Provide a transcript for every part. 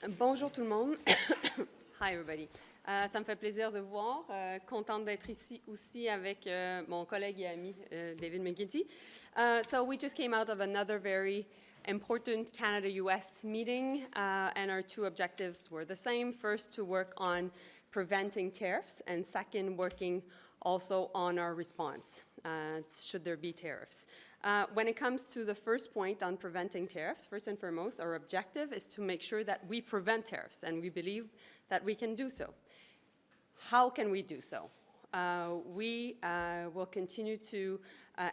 Bonjour tout le monde. Hi everybody. Ça me fait plaisir de vous voir. Contente d'être ici aussi avec mon collègue et ami David McGuinty. So we just came out of another very important Canada-U.S. meeting, and our two objectives were the same. First, to work on preventing tariffs, and second, working also on our response, should there be tariffs. When it comes to the first point on preventing tariffs, first and foremost, our objective is to make sure that we prevent tariffs, and we believe that we can do so. How can we do so? We will continue to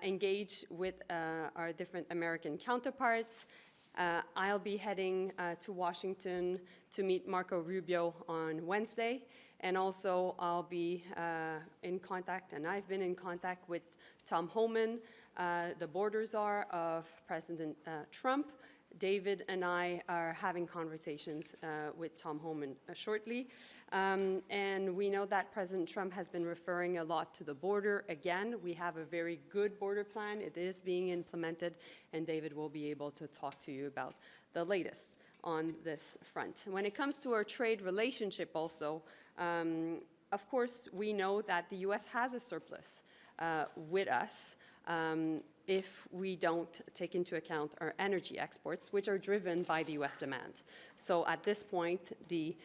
engage with our different American counterparts. I'll be heading to Washington to meet Marco Rubio on Wednesday, and also I'll be in contact, and I've been in contact with Tom Homan, the border czar of President Trump. David and I are having conversations with Tom Homan shortly. And we know that President Trump has been referring a lot to the border. Again, we have a very good border plan. It is being implemented, and David will be able to talk to you about the latest on this front. When it comes to our trade relationship also, of course, we know that the U.S. has a surplus with us. If we don't take into account our energy exports, which are driven by the U.S. demand. So at this point, the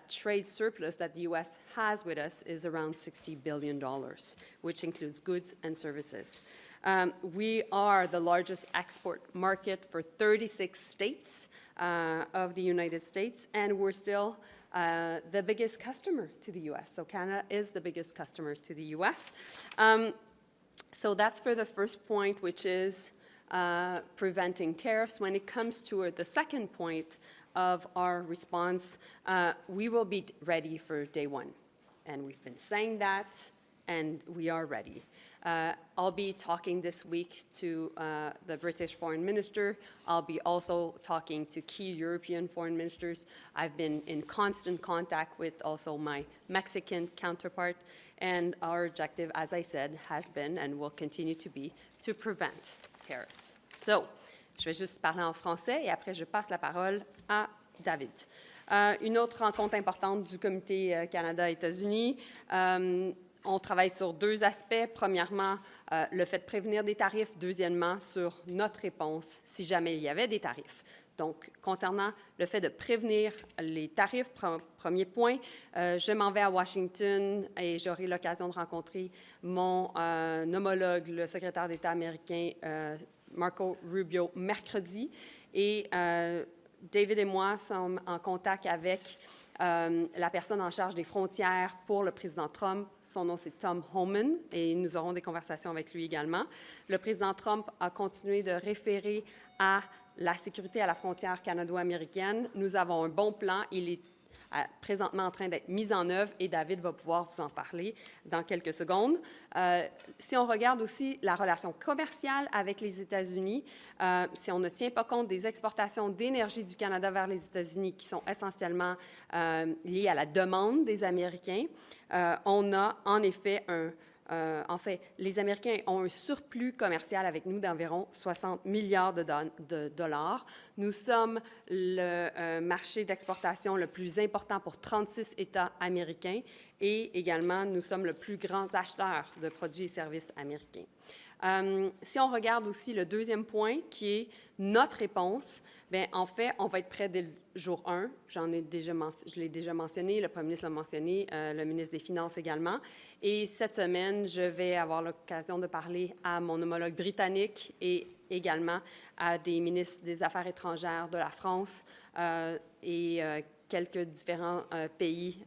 trade surplus that the U.S. has with us is around $60 billion, which includes goods and services. We are the largest export market for 36 states of the United States, and we're still the biggest customer to the U.S. So Canada is the biggest customer to the U.S. So that's for the first point, which is preventing tariffs. When it comes to the second point of our response, we will be ready for day one. And we've been saying that, and we are ready. I'll be talking this week to the British Foreign Minister. I'll be also talking to key European foreign ministers. I've been in constant contact with also my Mexican counterpart. And our objective, as I said, has been and will continue to be to prevent tariffs. So, je vais juste parler en français et après je passe la parole à David. Une autre rencontre importante du comité Canada-États-Unis. On travaille sur deux aspects. Premièrement, le fait de prévenir des tarifs. Deuxièmement, sur notre réponse si jamais il y avait des tarifs. Donc, concernant le fait de prévenir les tarifs, premier point, je m'en vais à Washington et j'aurai l'occasion de rencontrer mon homologue, le secrétaire d'État américain Marco Rubio, mercredi. Et David et moi sommes en contact avec la personne en charge des frontières pour le président Trump. Son nom, c'est Tom Homan, et nous aurons des conversations avec lui également. Le président Trump a continué de référer à la sécurité à la frontière canado-américaine. Nous avons un bon plan. Il est présentement en train d'être mis en œuvre et David va pouvoir vous en parler dans quelques secondes. Si on regarde aussi la relation commerciale avec les États-Unis, si on ne tient pas compte des exportations d'énergie du Canada vers les États-Unis qui sont essentiellement liées à la demande des Américains, on a en effet en fait, les Américains ont un surplus commercial avec nous d'environ 60 milliards de dollars. Nous sommes le marché d'exportation le plus important pour 36 États américains et également, nous sommes le plus grand acheteur de produits et services américains. Si on regarde aussi le deuxième point, qui est notre réponse, bien, en fait, on va être prêt dès le jour 1. Je l'ai déjà mentionné, le premier ministre l'a mentionné, le ministre des Finances également. Et cette semaine, je vais avoir l'occasion de parler à mon homologue britannique et également à des ministres des Affaires étrangères de la France et quelques différents pays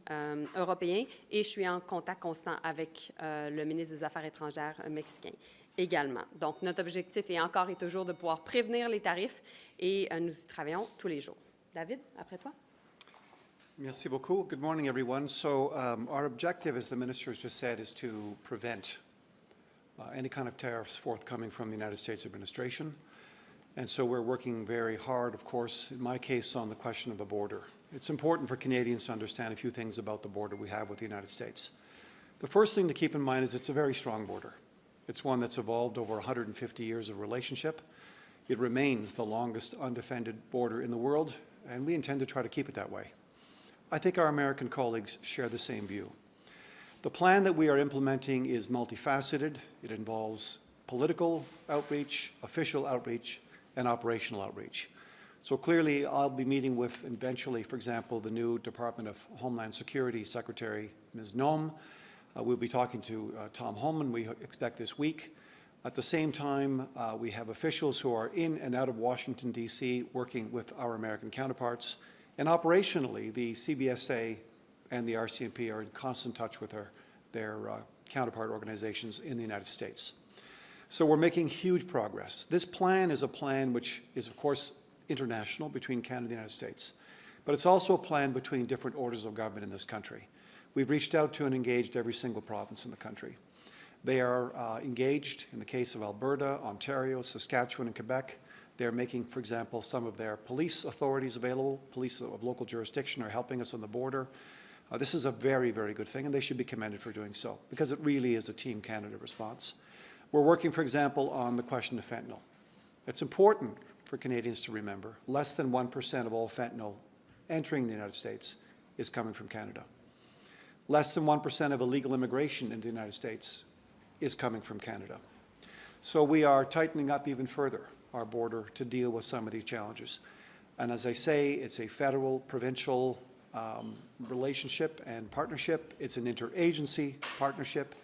européens. Et je suis en contact constant avec le ministre des Affaires étrangères mexicain également. Donc, notre objectif est encore et toujours de pouvoir prévenir les tarifs et nous y travaillons tous les jours. David, après toi. Merci beaucoup. Good morning, everyone. So our objective, as the minister has just said, is to prevent any kind of tariffs forthcoming from the United States administration. And so we're working very hard, of course, in my case, on the question of the border. It's important for Canadians to understand a few things about the border we have with the United States. The first thing to keep in mind is it's a very strong border. It's one that's evolved over 150 years of relationship. It remains the longest undefended border in the world, and we intend to try to keep it that way. I think our American colleagues share the same view. The plan that we are implementing is multifaceted. It involves political outreach, official outreach, and operational outreach. So clearly, I'll be meeting with, eventually, for example, the new Department of Homeland Security Secretary, Ms. Nome. We'll be talking to Tom Homan, we expect this week. At the same time, we have officials who are in and out of Washington, D.C., working with our American counterparts. And operationally, the CBSA and the RCMP are in constant touch with their counterpart organizations in the United States. So we're making huge progress. This plan is a plan which is, of course, international between Canada and the United States, but it's also a plan between different orders of government in this country. We've reached out to and engaged every single province in the country. They are engaged in the case of Alberta, Ontario, Saskatchewan, and Quebec. They're making, for example, some of their police authorities available. Police of local jurisdiction are helping us on the border. This is a very, very good thing, and they should be commended for doing so, because it really is a Team Canada response. We're working, for example, on the question of fentanyl. It's important for Canadians to remember, less than 1% of all fentanyl entering the United States is coming from Canada. Less than 1% of illegal immigration into the United States is coming from Canada. So we are tightening up even further our border to deal with some of these challenges. And as I say, it's a federal, provincial relationship and partnership. It's an interagency partnership.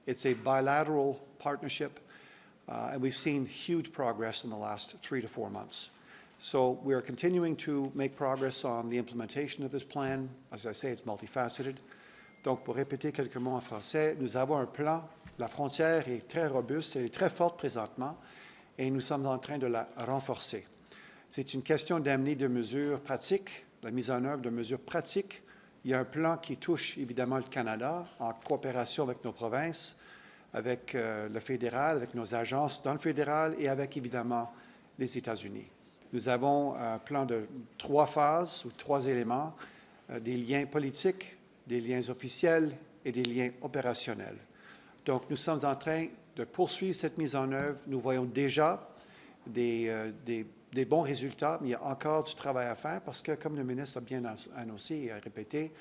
It's a bilateral partnership. And we've seen huge progress in the last 3 to 4 months. So we are continuing to make progress on the implementation of this plan. As I say, it's multifaceted. Donc, pour répéter quelques mots en français, nous avons un plan. La frontière est très robuste, elle est très forte présentement, et nous sommes en train de la renforcer. C'est une question d'amener des mesures pratiques, la mise en œuvre de mesures pratiques. Il y a un plan qui touche évidemment le Canada, en coopération avec nos provinces, avec le fédéral, avec nos agences dans le fédéral et avec évidemment les États-Unis. Nous avons un plan de 3 phases ou 3 éléments, des liens politiques, des liens officiels et des liens opérationnels. Donc, nous sommes en train de poursuivre cette mise en œuvre. Nous voyons déjà des bons résultats, mais il y a encore du travail à faire parce que, comme le ministre a bien annoncé et a répété,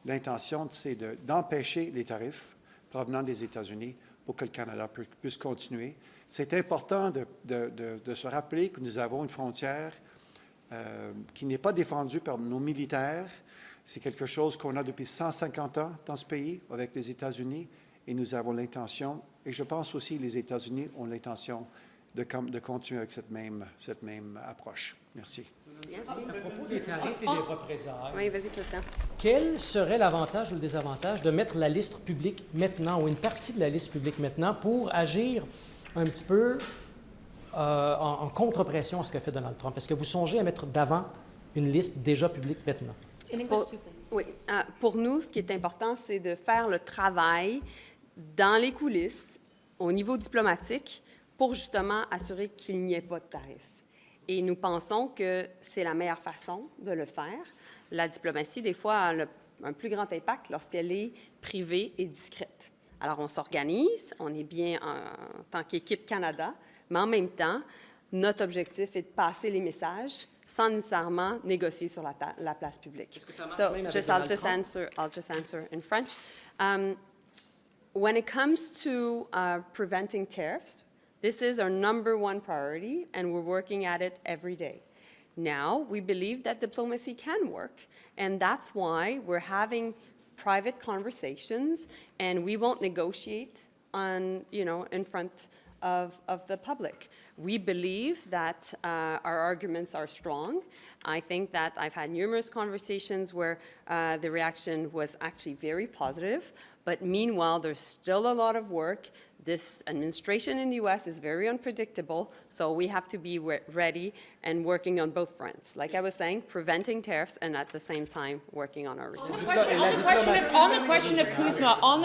l'intention, c'est d'empêcher les tarifs provenant des États-Unis pour que le Canada puisse continuer. C'est important de se rappeler que nous avons une frontière qui n'est pas défendue par nos militaires. C'est quelque chose qu'on a depuis 150 ans dans ce pays avec les États-Unis et nous avons l'intention, et je pense aussi que les États-Unis ont l'intention de continuer avec cette même approche. Merci. Merci. À propos des tarifs et des représailles, Oui, vas-y, Christian. quel serait l'avantage ou le désavantage de mettre la liste publique maintenant ou une partie de la liste publique maintenant pour agir un petit peu en contre-pression à ce que fait Donald Trump? Est-ce que vous songez à mettre d'avant une liste déjà publique maintenant? Oui. Pour nous, ce qui est important, c'est de faire le travail dans les coulisses, au niveau diplomatique, pour justement assurer qu'il n'y ait pas de tarifs. Et nous pensons que c'est la meilleure façon de le faire. La diplomatie, des fois, a un plus grand impact lorsqu'elle est privée et discrète. Alors, on s'organise, on est bien en tant qu'équipe Canada, mais en même temps, notre objectif est de passer les messages sans nécessairement négocier sur la place publique. Est-ce que ça marche même avec Donald Trump? I'll just answer in French. When it comes to preventing tariffs, this is our #1 priority, and we're working at it every day. Now, we believe that diplomacy can work, and that's why we're having private conversations, and we won't negotiate in front of the public. We believe that our arguments are strong. I think that I've had numerous conversations where the reaction was actually very positive, but meanwhile, there's still a lot of work. This administration in the U.S. is very unpredictable, so we have to be ready and working on both fronts. Like I was saying, preventing tariffs and at the same time working on our results. On the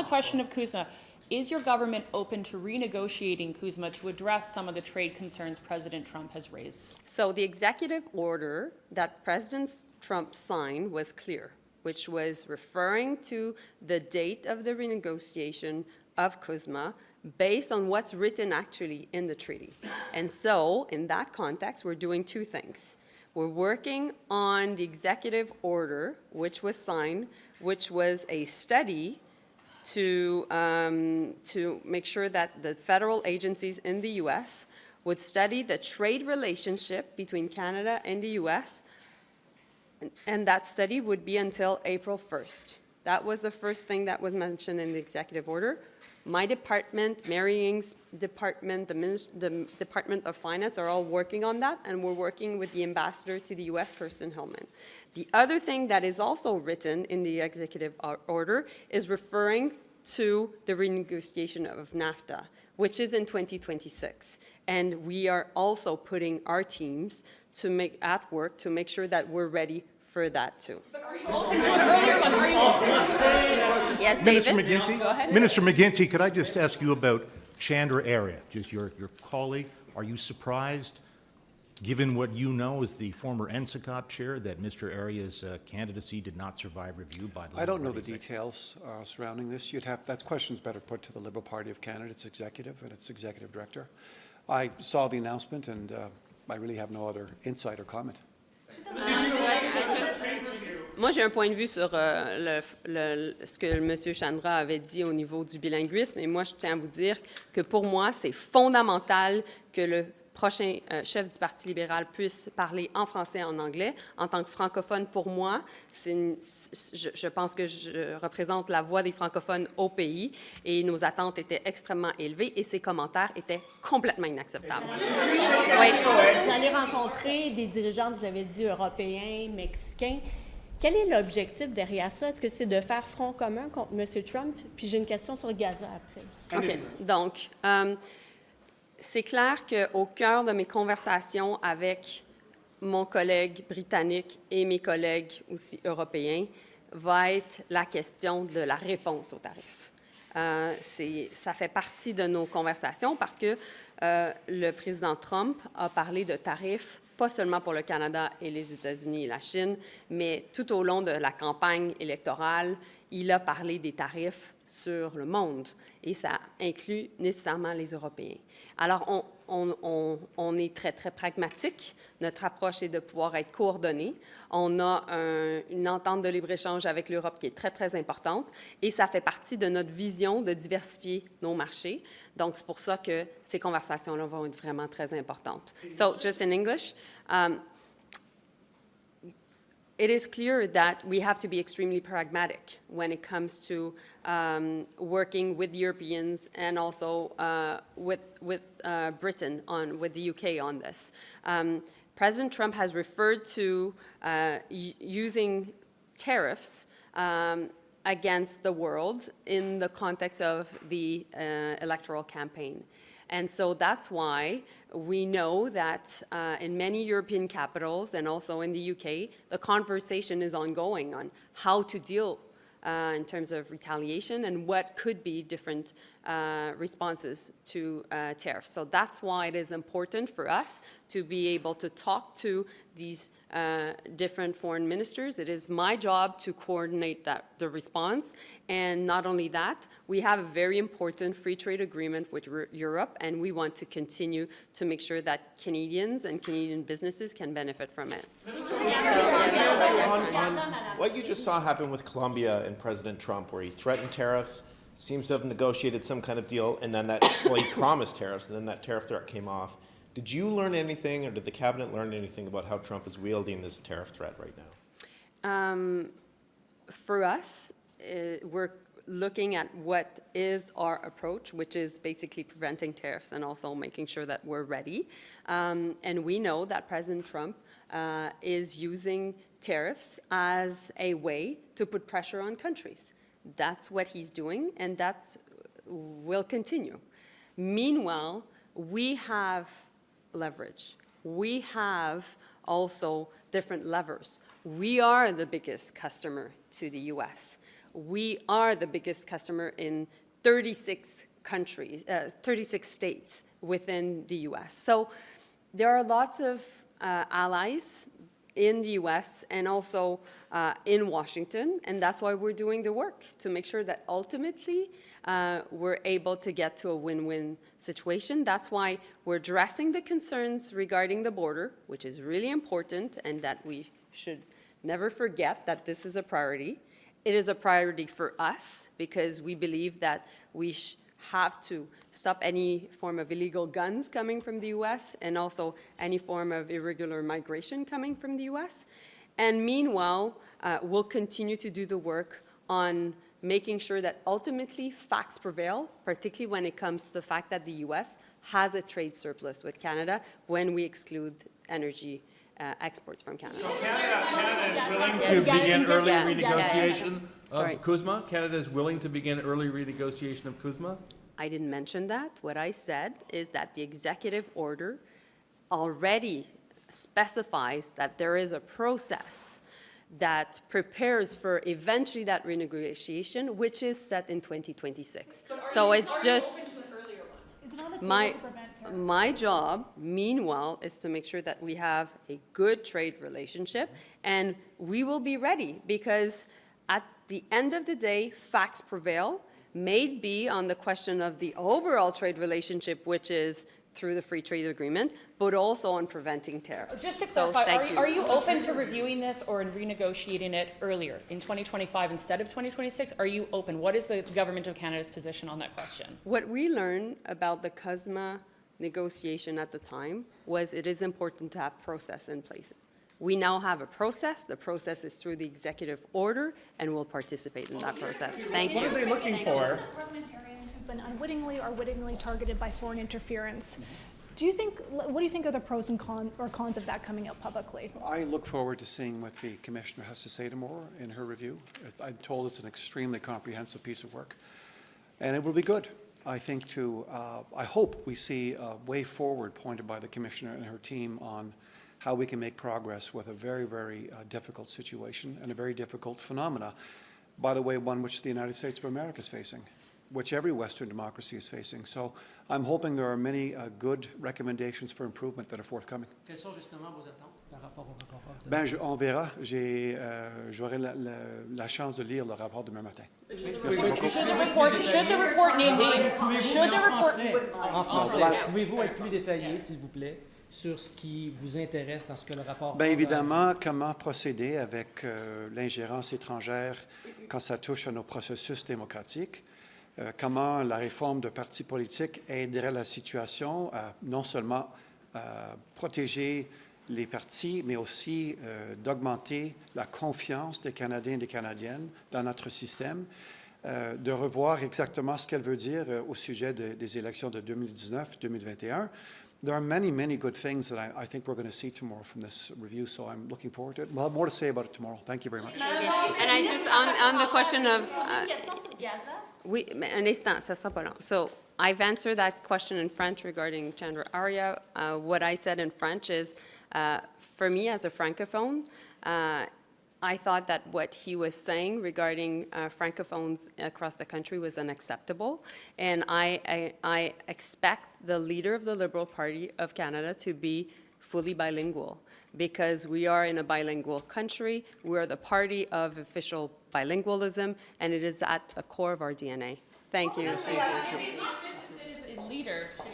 question of CUSMA, is your government open to renegotiating CUSMA to address some of the trade concerns President Trump has raised? So the executive order that President Trump signed was clear, which was referring to the date of the renegotiation of CUSMA based on what's written actually in the treaty. And so, in that context, we're doing 2 things. We're working on the executive order, which was signed, which was a study to make sure that the federal agencies in the U.S. would study the trade relationship between Canada and the U.S., and that study would be until April 1st. That was the first thing that was mentioned in the executive order. My department, Mary Ng's department, the Department of Finance are all working on that, and we're working with the ambassador to the U.S., Kirsten Hillman. The other thing that is also written in the executive order is referring to the renegotiation of NAFTA, which is in 2026. And we are also putting our teams at work to make sure that we're ready for that too. Yes, Minister David? McGuinty? Minister McGuinty, could I just ask you about Chandra Arya, just your colleague? Are you surprised, given what you know as the former NSICOP chair, that Mr. Arya's candidacy did not survive review by the I don't know the Liberal Party details surrounding this. That question's better put to the Liberal Party of Canada, its executive and its executive director. I saw the announcement, and I really have no other insight or comment. Moi, j'ai un point de vue sur ce que M. Chandra avait dit au niveau du bilinguisme, et moi, je tiens à vous dire que pour moi, c'est fondamental que le prochain chef du Parti libéral puisse parler en français et en anglais. En tant que francophone, pour moi, je pense que je représente la voix des francophones au pays, et nos attentes étaient extrêmement élevées, et ces commentaires étaient complètement inacceptables. Oui. Vous allez rencontrer des dirigeants, vous avez dit, européens, mexicains. Quel est l'objectif derrière ça? Est-ce que c'est de faire front commun contre M. Trump? Puis j'ai une question sur Gaza après. OK. Donc, c'est clair qu'au cœur de mes conversations avec mon collègue britannique et mes collègues aussi européens va être la question de la réponse aux tarifs. Ça fait partie de nos conversations parce que le président Trump a parlé de tarifs pas seulement pour le Canada et les États-Unis et la Chine, mais tout au long de la campagne électorale, il a parlé des tarifs sur le monde, et ça inclut nécessairement les Européens. Alors, on est très, très pragmatique. Notre approche est de pouvoir être coordonnée. On a une entente de libre-échange avec l'Europe qui est très, très importante, et ça fait partie de notre vision de diversifier nos marchés. Donc, c'est pour ça que ces conversations-là vont être vraiment très importantes. So, just in English, it is clear that we have to be extremely pragmatic when it comes to working with Europeans and also with Britain, with the UK on this. President Trump has referred to using tariffs against the world in the context of the electoral campaign. And so that's why we know that in many European capitals and also in the UK, the conversation is ongoing on how to deal in terms of retaliation and what could be different responses to tariffs. So that's why it is important for us to be able to talk to these different foreign ministers. It is my job to coordinate the response. And not only that, we have a very important free trade agreement with Europe, and we want to continue to make sure that Canadians and Canadian businesses can benefit from it. On what you just saw happen with Colombia and President Trump, where he threatened tariffs, seems to have negotiated some kind of deal, and then he promised tariffs, and then that tariff threat came off. Did you learn anything, or did the cabinet learn anything about how Trump is wielding this tariff threat right now? For us, we're looking at what is our approach, which is basically preventing tariffs and also making sure that we're ready. And we know that President Trump is using tariffs as a way to put pressure on countries. That's what he's doing, and that will continue. Meanwhile, we have leverage. We have also different levers. We are the biggest customer to the U.S. We are the biggest customer in 36 countries, 36 states within the U.S. So there are lots of allies in the U.S. and also in Washington, and that's why we're doing the work, to make sure that ultimately we're able to get to a win-win situation. That's why we're addressing the concerns regarding the border, which is really important, and that we should never forget that this is a priority. It is a priority for us because we believe that we have to stop any form of illegal guns coming from the U.S. and also any form of irregular migration coming from the U.S. And meanwhile, we'll continue to do the work on making sure that ultimately facts prevail, particularly when it comes to the fact that the U.S. has a trade surplus with Canada when we exclude energy exports from Canada. So Canada is willing to begin early renegotiation of CUSMA? Canada is willing to begin early renegotiation of CUSMA? I didn't mention that. What I said is that the executive order already specifies that there is a process that prepares for eventually that renegotiation, which is set in 2026. So it's just my job, meanwhile, is to make sure that we have a good trade relationship, and we will be ready because at the end of the day, facts prevail, may be on the question of the overall trade relationship, which is through the free trade agreement, but also on preventing tariffs. Just to clarify, are you open to reviewing this or in renegotiating it earlier, in 2025 instead of 2026? Are you open? What is the Government of Canada's position on that question? What we learned about the CUSMA negotiation at the time was it is important to have process in place. We now have a process. The process is through the executive order, and we'll participate in that process. Thank you. What are they looking for? Parliamentarians who've been unwittingly or wittingly targeted by foreign interference. What do you think are the pros and cons of that coming out publicly? I look forward to seeing what the Commissioner has to say tomorrow in her review. I'm told it's an extremely comprehensive piece of work, and it will be good. I think I hope we see a way forward pointed by the Commissioner and her team on how we can make progress with a very, very difficult situation and a very difficult phenomena. By the way, one which the United States of America is facing, which every Western democracy is facing. So I'm hoping there are many good recommendations for improvement that are forthcoming. Quelles sont justement vos attentes par rapport au rapport? On verra. J'aurai la chance de lire le rapport demain matin. Should the report name names? Should the report... En français, pouvez-vous être plus détaillé, s'il vous plaît, sur ce qui vous intéresse dans ce que le rapport... Bien évidemment, comment procéder avec l'ingérence étrangère quand ça touche à nos processus démocratiques, comment la réforme de partis politiques aiderait la situation à non seulement protéger les partis, mais aussi d'augmenter la confiance des Canadiens et des Canadiennes dans notre système, de revoir exactement ce qu'elle veut dire au sujet des élections de 2019-2021. There are many, many good things that I think we're going to see tomorrow from this review, so I'm looking forward to it. We'll have more to say about it tomorrow. Thank you very much. And I just, on the question of... Oui, mais un instant, ça sera pas long. So I've answered that question in French regarding Chandra Arya. What I said in French is, for me as a Francophone, I thought that what he was saying regarding Francophones across the country was unacceptable. And I expect the leader of the Liberal Party of Canada to be fully bilingual, because we are in a bilingual country. We are the party of official bilingualism, and it is at the core of our DNA. Thank you. If he's not fit to sit as a leader, should